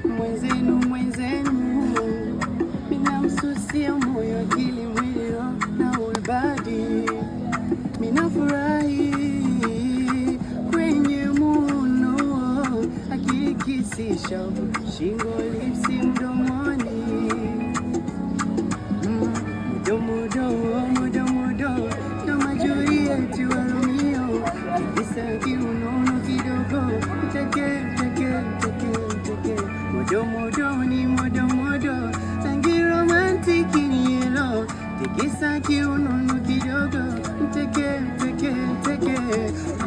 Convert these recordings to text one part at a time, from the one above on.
Mwenzenu minamsusia moyo, akili, mwili na ulbadi, minafurahi kwenye muno, akikisisha shingo, lipsi, mdomoni, mudo kama Juliet wa Romeo, kibisa kiunono kidogo, teke modo tangi romantiki ni yelo, tikisa kiunono kidogo, teke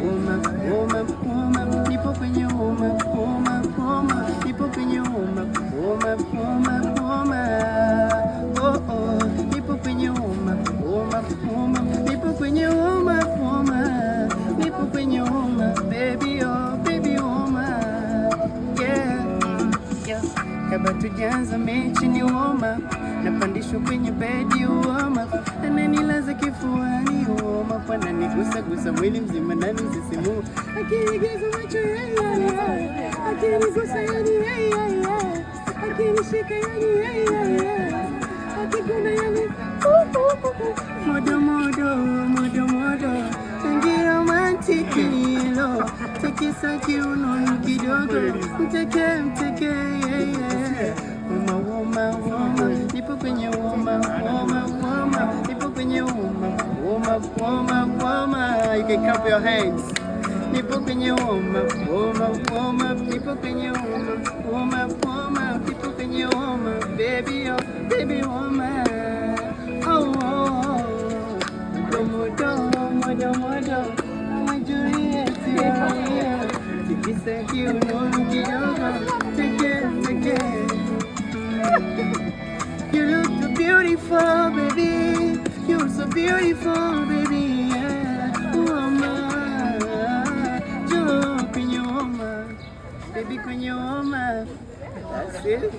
woma, nipo kwenye woma, nipo kwenye woma, nipo kwenye woma, nipo kwenye woma, nipo kwenye woma, baby woma, yeah. Kabla tujaanza mechi ni woma, napandishwa kwenye bedi woma, ananilaza kifuani woma, ananigusa mwili mzima ndani msisimu, akinigeza macho akinigusa yani akinishika yani akikuna yani modo tangi romantiki nilo, tikisa kiunono kidogo, mteke woma, nipo kwenye woma, nipo kwenye woma, you can clap your hands. Nipo kwenye woma, nipo kwenye woma, nipo kwenye woma, baby woma, modo kama Juliet, tikisa kiunono kidogo, teke. You look so beautiful, baby. You're so beautiful, baby. Yeah. Woma, jo kwenye woma, baby kwenye woma. That's it.